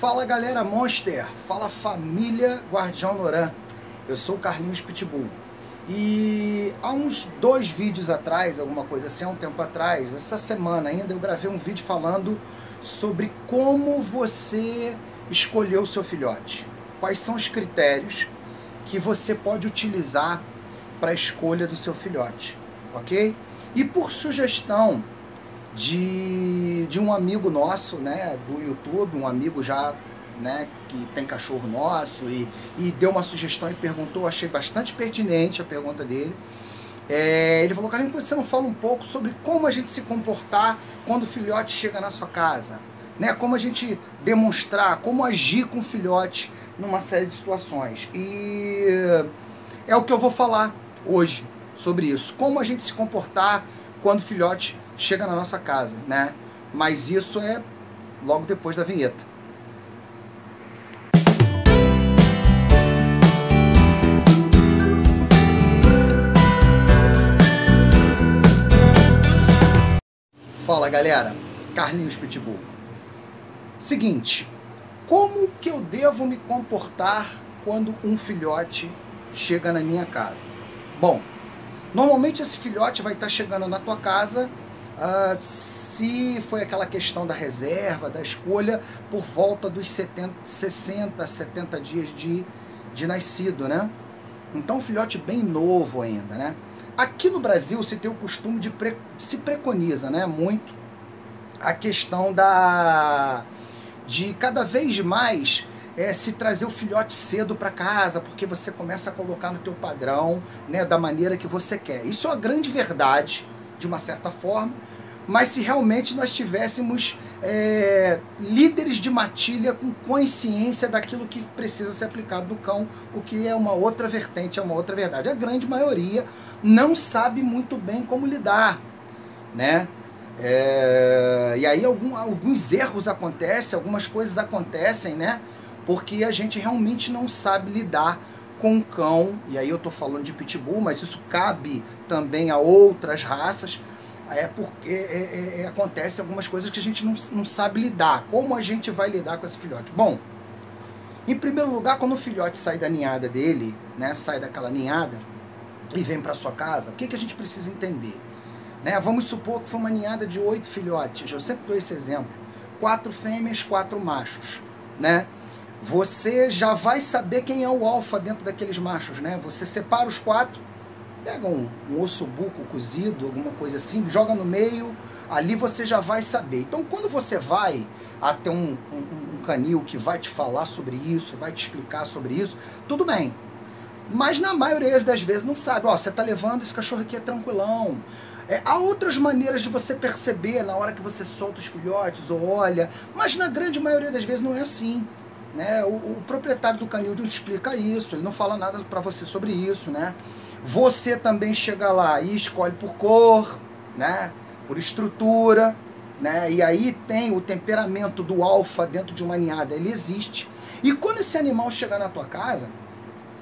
Fala galera Monster, fala família Guardião Noran, eu sou o Carlinhos Pitbull. E há uns 2 vídeos atrás, alguma coisa assim, há um tempo atrás, essa semana ainda, eu gravei um vídeo falando sobre como você escolheu o seu filhote. Quais são os critérios que você pode utilizar para a escolha do seu filhote, ok? E por sugestão de um amigo nosso, né, do YouTube, um amigo já, né, que tem cachorro nosso e deu uma sugestão e perguntou, achei bastante pertinente a pergunta dele. Ele falou: Carlinhos, você não fala um pouco sobre como a gente se comportar quando o filhote chega na sua casa, né? Como a gente demonstrar, como agir com o filhote numa série de situações. E é o que eu vou falar hoje sobre isso, como a gente se comportar quando o filhote chega na nossa casa, né? Mas isso é logo depois da vinheta. Fala galera, Carlinhos Pitbull. Seguinte, como que eu devo me comportar quando um filhote chega na minha casa? Bom, normalmente esse filhote vai estar chegando na tua casa, se foi aquela questão da reserva, da escolha, por volta dos 60, 70 dias de nascido, né? Então um filhote bem novo ainda, né? Aqui no Brasil se tem o costume se preconiza, né, muito a questão de cada vez mais se trazer o filhote cedo para casa, porque você começa a colocar no teu padrão, né, da maneira que você quer. Isso é uma grande verdade, de uma certa forma, mas se realmente nós tivéssemos líderes de matilha com consciência daquilo que precisa ser aplicado no cão, o que é uma outra vertente, é uma outra verdade. A grande maioria não sabe muito bem como lidar, né? E aí alguns erros acontecem, algumas coisas acontecem, né? Porque a gente realmente não sabe lidar com o cão, e aí eu tô falando de pitbull, mas isso cabe também a outras raças, porque acontece algumas coisas que a gente não sabe lidar. Como a gente vai lidar com esse filhote? Bom, em primeiro lugar, quando o filhote sai da ninhada dele, né, sai daquela ninhada e vem para sua casa, o que a gente precisa entender? Né, vamos supor que foi uma ninhada de 8 filhotes, eu sempre dou esse exemplo, 4 fêmeas, 4 machos, né? Você já vai saber quem é o alfa dentro daqueles machos, né? Você separa os 4, pega um ossobuco cozido, alguma coisa assim, joga no meio, ali você já vai saber. Então, quando você vai até um canil que vai te falar sobre isso, vai te explicar sobre isso, tudo bem. Mas na maioria das vezes não sabe. Ó, você está levando esse cachorro aqui, é tranquilão. Há outras maneiras de você perceber na hora que você solta os filhotes ou olha, mas na grande maioria das vezes não é assim. Né? O proprietário do canil não explica isso, ele não fala nada para você sobre isso, né? Você também chega lá e escolhe por cor, né? Por estrutura, né? E aí tem o temperamento do alfa dentro de uma ninhada, ele existe. E quando esse animal chegar na tua casa,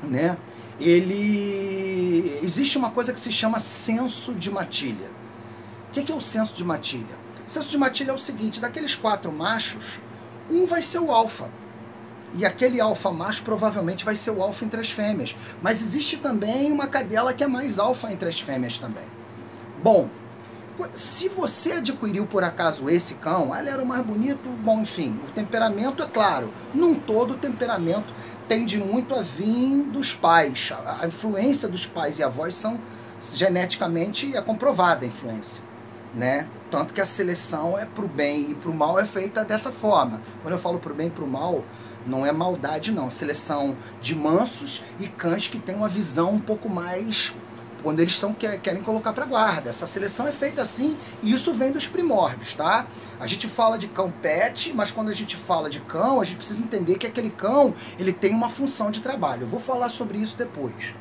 né? Existe uma coisa que se chama senso de matilha. O que é o senso de matilha? O senso de matilha é o seguinte: daqueles 4 machos, um vai ser o alfa. E aquele alfa macho provavelmente vai ser o alfa entre as fêmeas. Mas existe também uma cadela que é mais alfa entre as fêmeas também. Bom, se você adquiriu por acaso esse cão, ele era o mais bonito, bom, enfim, o temperamento é claro. Num todo, o temperamento tende muito a vir dos pais. A influência dos pais e avós são geneticamente comprovada a influência, né? Tanto que a seleção para o bem e para o mal é feita dessa forma. Quando eu falo para o bem e para o mal, não é maldade não, seleção de mansos e cães que têm uma visão um pouco mais, quando eles querem colocar para guarda. Essa seleção é feita assim e isso vem dos primórdios, tá? A gente fala de cão pet, mas quando a gente fala de cão, a gente precisa entender que aquele cão, ele tem uma função de trabalho. Eu vou falar sobre isso depois.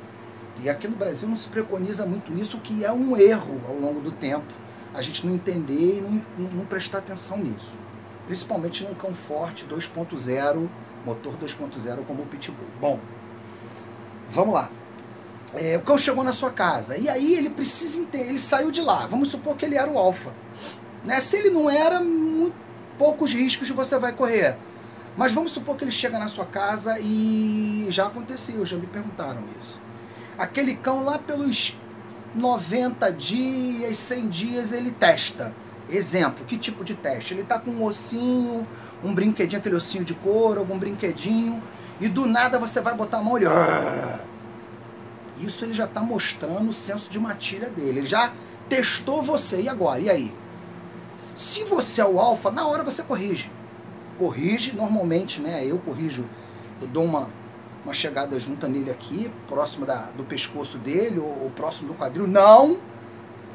E aqui no Brasil não se preconiza muito isso, o que é um erro ao longo do tempo, a gente não entender e não prestar atenção nisso. Principalmente num cão forte 2.0, motor 2.0 como o Pitbull. Bom, vamos lá. O cão chegou na sua casa, e aí ele precisa entender, ele saiu de lá, vamos supor que ele era o alfa. Né? Se ele não era, poucos riscos você vai correr. Mas vamos supor que ele chega na sua casa e já aconteceu, já me perguntaram isso. Aquele cão lá pelos 90 dias, 100 dias, ele testa. Exemplo, que tipo de teste? Ele tá com um ossinho, um brinquedinho, aquele ossinho de couro, algum brinquedinho, e do nada você vai botar a mão e ele... Isso ele já está mostrando o senso de matilha dele. Ele já testou você, e agora? E aí? Se você é o alfa, na hora você corrige. Corrige, normalmente, né? Eu corrijo, eu dou uma chegada junta nele aqui, próximo do pescoço dele, ou próximo do quadril. Não!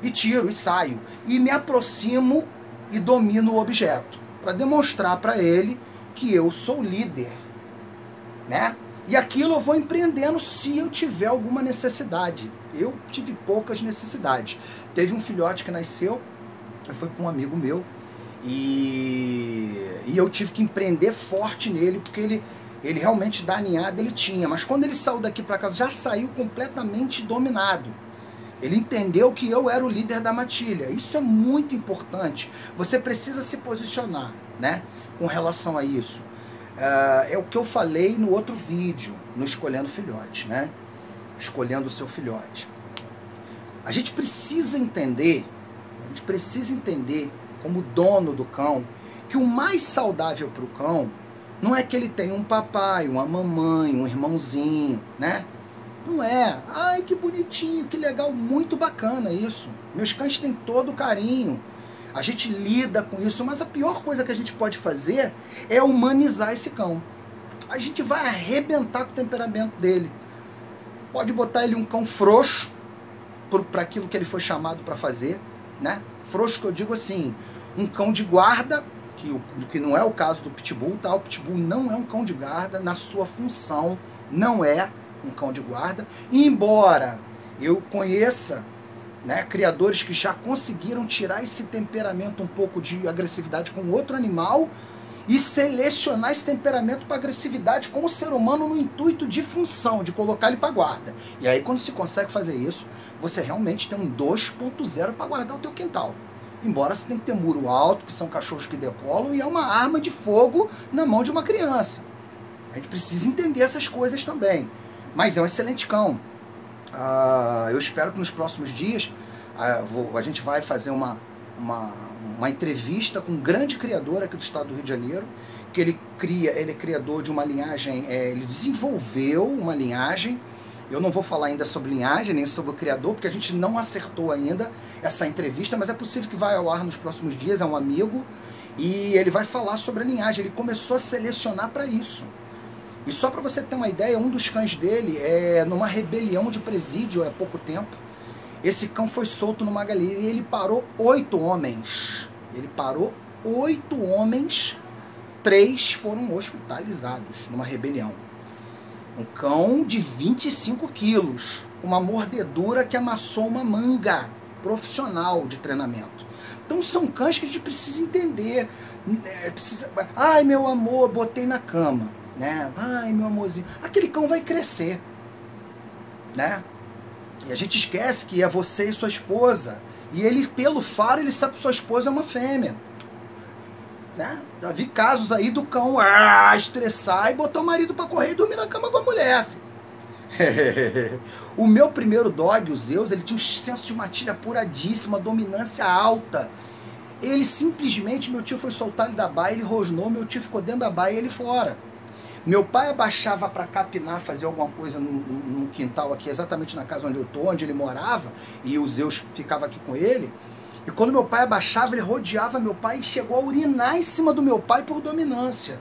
E tiro, e saio. E me aproximo e domino o objeto. Para demonstrar para ele que eu sou líder. Né? E aquilo eu vou empreendendo se eu tiver alguma necessidade. Eu tive poucas necessidades. Teve um filhote que nasceu, eu fui para um amigo meu, e eu tive que empreender forte nele, porque ele realmente da ninhada ele tinha. Mas quando ele saiu daqui para casa, já saiu completamente dominado. Ele entendeu que eu era o líder da matilha. Isso é muito importante. Você precisa se posicionar, né, com relação a isso. É o que eu falei no outro vídeo, no Escolhendo Filhote, né? Escolhendo o seu filhote. A gente precisa entender, como dono do cão, que o mais saudável para o cão não é que ele tenha um papai, uma mamãe, um irmãozinho, né? Não é. Ai, que bonitinho, que legal, muito bacana isso. Meus cães têm todo o carinho. A gente lida com isso, mas a pior coisa que a gente pode fazer é humanizar esse cão. A gente vai arrebentar com o temperamento dele. Pode botar ele um cão frouxo, para aquilo que ele foi chamado para fazer, né? Frouxo que eu digo assim, um cão de guarda, que não é o caso do Pitbull, tá? O Pitbull não é um cão de guarda, na sua função não é um cão de guarda, e embora eu conheça, né, criadores que já conseguiram tirar esse temperamento um pouco de agressividade com outro animal e selecionar esse temperamento para agressividade com o ser humano no intuito de função, de colocar ele para guarda. E aí quando se consegue fazer isso, você realmente tem um 2.0 para guardar o teu quintal. Embora você tenha que ter muro alto, que são cachorros que decolam, e é uma arma de fogo na mão de uma criança. A gente precisa entender essas coisas também. Mas é um excelente cão. Eu espero que nos próximos dias a gente vai fazer uma entrevista com um grande criador aqui do estado do Rio de Janeiro, que ele é criador de uma linhagem, ele desenvolveu uma linhagem. Eu não vou falar ainda sobre linhagem, nem sobre o criador, porque a gente não acertou ainda essa entrevista, mas é possível que vai ao ar nos próximos dias, é um amigo, e ele vai falar sobre a linhagem. Ele começou a selecionar para isso. E só para você ter uma ideia, um dos cães dele, numa rebelião de presídio há pouco tempo, esse cão foi solto numa galeria e ele parou 8 homens. Ele parou 8 homens, 3 foram hospitalizados numa rebelião. Um cão de 25 quilos, uma mordedura que amassou uma manga profissional de treinamento. Então são cães que a gente precisa entender. Ai, meu amor, botei na cama. Né? Ai, meu amorzinho, aquele cão vai crescer, né? E a gente esquece que é você e sua esposa, e ele, pelo faro, ele sabe que sua esposa é uma fêmea, né? Já vi casos aí do cão estressar e botar o marido pra correr e dormir na cama com a mulher. O meu primeiro dog, o Zeus, ele tinha um senso de matilha apuradíssima, dominância alta. Ele simplesmente, meu tio foi soltar ele da baia, ele rosnou, meu tio ficou dentro da baia e ele fora. Meu pai abaixava para capinar, fazer alguma coisa no quintal aqui, exatamente na casa onde eu tô, onde ele morava, e o Zeus ficava aqui com ele. E quando meu pai abaixava, ele rodeava meu pai e chegou a urinar em cima do meu pai por dominância.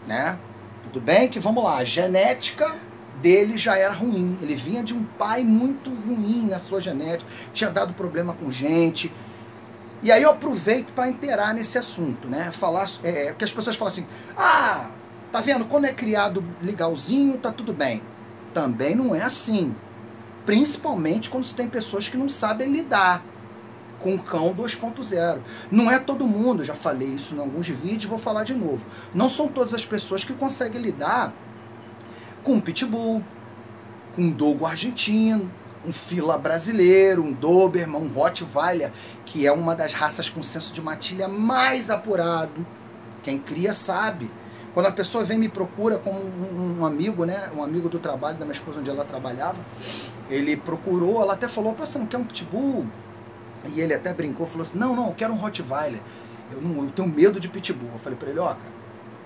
Né? Tudo bem que, vamos lá, a genética dele já era ruim. Ele vinha de um pai muito ruim na sua genética, tinha dado problema com gente. E aí eu aproveito para inteirar nesse assunto, né? Falar, porque as pessoas falam assim, tá vendo, quando é criado legalzinho, tá tudo bem. Também não é assim. Principalmente quando você tem pessoas que não sabem lidar com o cão 2.0. Não é todo mundo, já falei isso em alguns vídeos, vou falar de novo. Não são todas as pessoas que conseguem lidar com um pitbull, com um dogo argentino, um fila brasileiro, um doberman, um rottweiler, que é uma das raças com senso de matilha mais apurado. Quem cria sabe. Quando a pessoa vem e me procura como um amigo, né? Um amigo do trabalho da minha esposa, onde ela trabalhava, ele procurou, ela até falou, você não quer um pitbull? E ele até brincou, falou assim, não, eu quero um Rottweiler. Eu tenho medo de pitbull. Eu falei pra ele, ó, cara,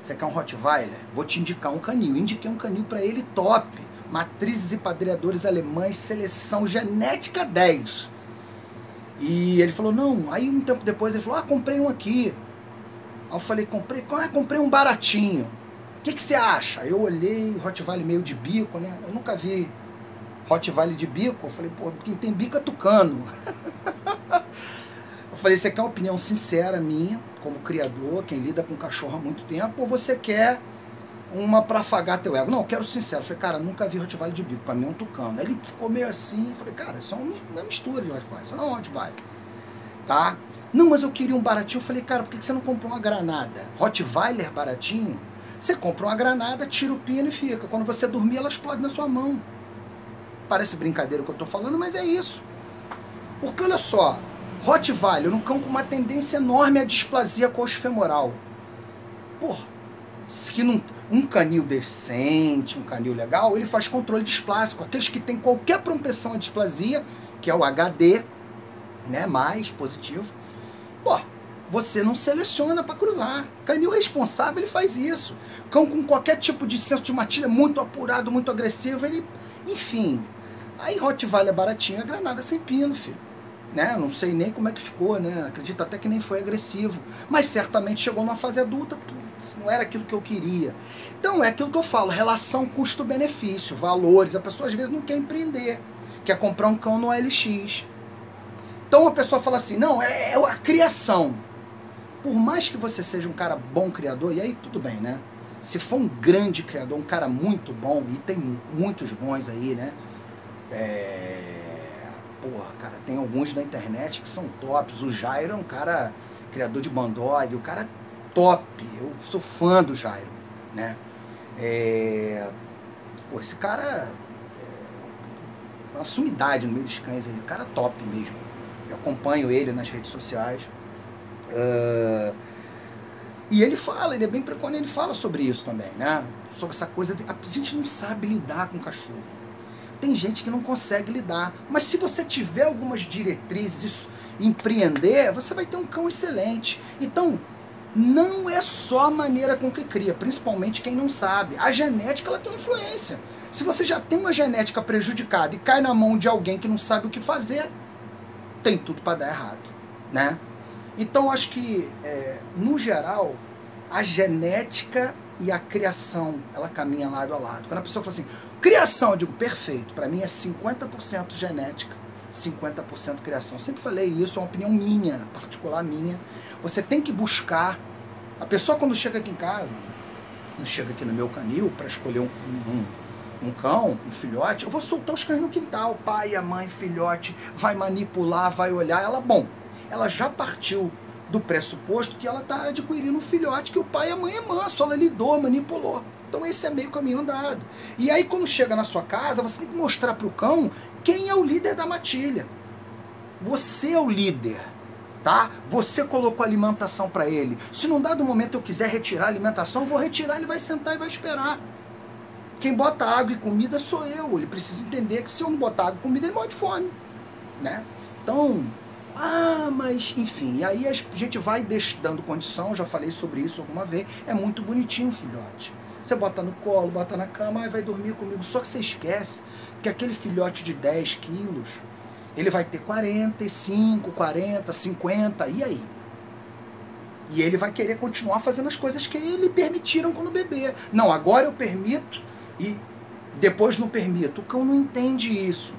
você quer um Rottweiler? Vou te indicar um canil. Eu indiquei um canil pra ele top. Matrizes e padreadores alemães, seleção genética 10. E ele falou, não. Aí um tempo depois ele falou, comprei um aqui. Aí eu falei, comprei um baratinho. O que você acha? Aí eu olhei, Rottweiler meio de bico, né? Eu nunca vi Rottweiler de bico. Eu falei, pô, quem tem bico é tucano. Eu falei, você quer uma opinião sincera minha, como criador, quem lida com cachorro há muito tempo, ou você quer uma pra afagar teu ego? Não, eu quero sincero. Eu falei, cara, nunca vi Rottweiler de bico, pra mim é um tucano. Aí ele ficou meio assim, eu falei, cara, isso é uma mistura de Rottweiler, isso não é um Rottweiler, tá? Não, mas eu queria um baratinho. Eu falei, cara, por que você não comprou uma granada? Rottweiler baratinho? Você compra uma granada, tira o pino e fica. Quando você dormir, ela explode na sua mão. Parece brincadeira o que eu tô falando, mas é isso. Porque olha só, Rottweiler, um cão com uma tendência enorme à displasia coxofemoral. Porra, que um canil decente, um canil legal, ele faz controle displásico. Aqueles que têm qualquer propensão à displasia, que é o HD, né, mais positivo, pô, você não seleciona para cruzar. Canil responsável, ele faz isso. Cão com qualquer tipo de senso de matilha muito apurado, muito agressivo, ele, enfim. Aí Rottweiler baratinho, a granada sem pino, filho. Né? Não sei nem como é que ficou, né? Acredito até que nem foi agressivo. Mas certamente chegou numa fase adulta, putz, não era aquilo que eu queria. Então é aquilo que eu falo, relação custo-benefício, valores. A pessoa às vezes não quer empreender, quer comprar um cão no OLX. Então a pessoa fala assim, não, é a criação. Por mais que você seja um cara bom criador, e aí tudo bem, né? Se for um grande criador, um cara muito bom, e tem muitos bons aí, né? Porra, cara, tem alguns na internet que são tops. O Jairo é um cara criador de bandog, o cara é top. Eu sou fã do Jairo, né? Pô, esse cara é uma sumidade no meio dos cães aí, o cara é top mesmo. Eu acompanho ele nas redes sociais. E ele fala, ele é bem preconceituoso, ele fala sobre isso também, né? Sobre essa coisa de, a gente não sabe lidar com cachorro. Tem gente que não consegue lidar. Mas se você tiver algumas diretrizes, empreender, você vai ter um cão excelente. Então, não é só a maneira com que cria, principalmente quem não sabe. A genética, ela tem influência. Se você já tem uma genética prejudicada e cai na mão de alguém que não sabe o que fazer, tem tudo para dar errado, né? Então, acho que, no geral, a genética e a criação, ela caminha lado a lado. Quando a pessoa fala assim, criação, eu digo, perfeito, para mim é 50% genética, 50% criação. Sempre falei isso, é uma opinião minha, particular minha. Você tem que buscar, a pessoa quando chega aqui em casa, não chega aqui no meu canil para escolher um cão, um filhote, eu vou soltar os cães no quintal, o pai, a mãe, filhote, vai manipular, vai olhar, ela já partiu do pressuposto que ela está adquirindo um filhote que o pai e a mãe é manso, ela lidou, manipulou. Então esse é meio caminho andado. E aí quando chega na sua casa, você tem que mostrar para o cão quem é o líder da matilha. Você é o líder, tá? Você colocou a alimentação para ele. Se num dado momento eu quiser retirar a alimentação, eu vou retirar, ele vai sentar e vai esperar. Quem bota água e comida sou eu. Ele precisa entender que se eu não botar água e comida, ele morre de fome, né? Então, mas enfim, e aí a gente vai dando condição, já falei sobre isso alguma vez, é muito bonitinho, filhote. Você bota no colo, bota na cama, vai dormir comigo. Só que você esquece que aquele filhote de 10 quilos, ele vai ter 45, 40, 50, e aí? E ele vai querer continuar fazendo as coisas que lhe permitiram quando bebê. Não, agora eu permito e depois não permito. O cão não entende isso.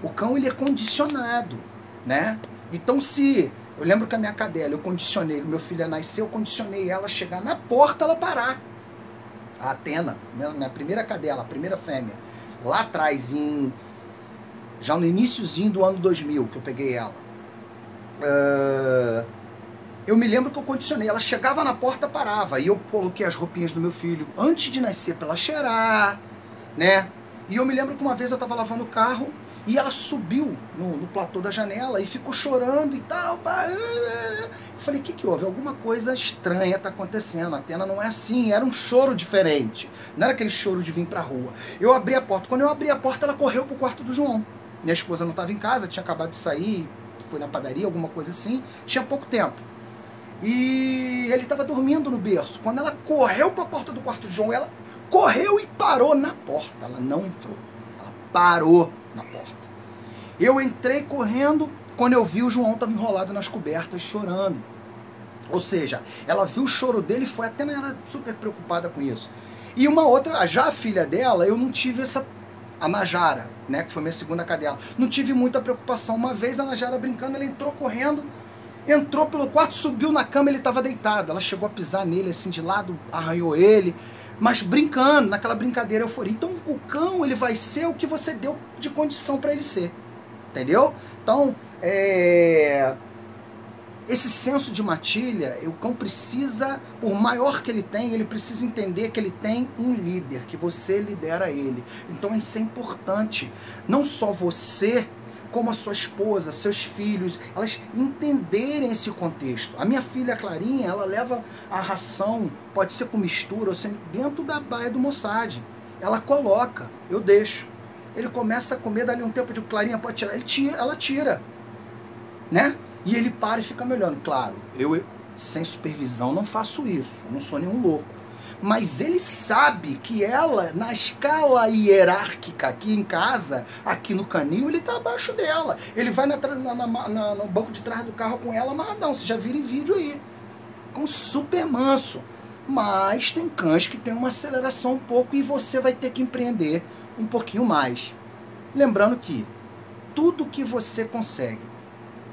O cão, ele é condicionado, né? Então eu lembro que a minha cadela, eu condicionei, o meu filho nasceu, eu condicionei ela a chegar na porta, ela parar. A Atena, minha primeira cadela, a primeira fêmea, lá atrás, já no iniciozinho do ano 2000, que eu peguei ela. Eu me lembro que eu condicionei, ela chegava na porta, parava, e eu coloquei as roupinhas do meu filho antes de nascer para ela cheirar, né? E eu me lembro que uma vez eu estava lavando o carro, E ela subiu no platô da janela e ficou chorando e tal. Eu falei, o que houve? Alguma coisa estranha está acontecendo. A Atena não é assim, era um choro diferente. Não era aquele choro de vir pra rua. Eu abri a porta. Quando eu abri a porta, ela correu pro quarto do João. Minha esposa não estava em casa, tinha acabado de sair, foi na padaria, alguma coisa assim. Tinha pouco tempo. E ele estava dormindo no berço. Quando ela correu para a porta do quarto do João, ela correu e parou na porta. Ela não entrou. Ela parou na porta. Eu entrei correndo, quando eu vi o João estava enrolado nas cobertas, chorando. Ou seja, ela viu o choro dele e foi até ela super preocupada com isso. E uma outra, já a filha dela, eu não tive essa... A Najara, né, que foi minha segunda cadela. Não tive muita preocupação. Uma vez a Najara brincando, ela entrou correndo, entrou pelo quarto, subiu na cama, ele estava deitado. Ela chegou a pisar nele assim de lado, arranhou ele, mas brincando, naquela brincadeira euforia. Então o cão, ele vai ser o que você deu de condição para ele ser. Entendeu? Então, esse senso de matilha, o cão precisa, por maior que ele tem, ele precisa entender que ele tem um líder, que você lidera ele. Então isso é importante. Não só você, como a sua esposa, seus filhos, elas entenderem esse contexto. A minha filha Clarinha, ela leva a ração, pode ser com mistura, ou sempre dentro da baia do Mossad. Ela coloca, eu deixo. Ele começa a comer, dali um tempo de Clarinha, pode tirar, ela tira, né? E ele para e fica me olhando. Claro, eu sem supervisão não faço isso, eu não sou nenhum louco. Mas ele sabe que ela, na escala hierárquica aqui em casa, aqui no canil, ele tá abaixo dela. Ele vai no banco de trás do carro com ela amarradão, você já viram em vídeo aí. Com super manso. Mas tem cães que tem uma aceleração um pouco e você vai ter que empreender um pouquinho mais. Lembrando que tudo que você consegue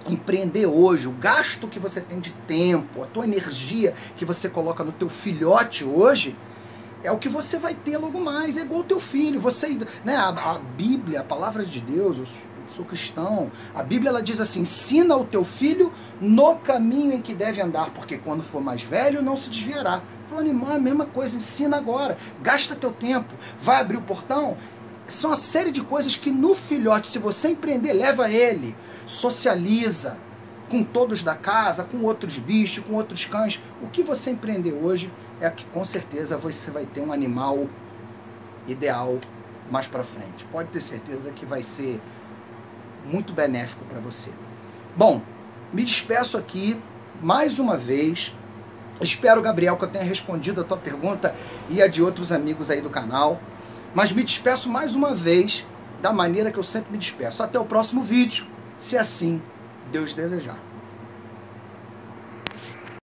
empreender hoje, o gasto que você tem de tempo, a tua energia que você coloca no teu filhote hoje, é o que você vai ter logo mais. É igual o teu filho. Você, né, a Bíblia, a palavra de Deus, eu sou cristão, a Bíblia ela diz assim, ensina o teu filho no caminho em que deve andar, porque quando for mais velho não se desviará. Para o animal é a mesma coisa, ensina agora, gasta teu tempo, vai abrir o portão. São uma série de coisas que no filhote, se você empreender, leva ele, socializa com todos da casa, com outros bichos, com outros cães. O que você empreender hoje é que com certeza você vai ter um animal ideal mais para frente. Pode ter certeza que vai ser muito benéfico para você. Bom, me despeço aqui mais uma vez. Espero, Gabriel, que eu tenha respondido a tua pergunta e a de outros amigos aí do canal. Mas me despeço mais uma vez da maneira que eu sempre me despeço. Até o próximo vídeo, se assim Deus desejar.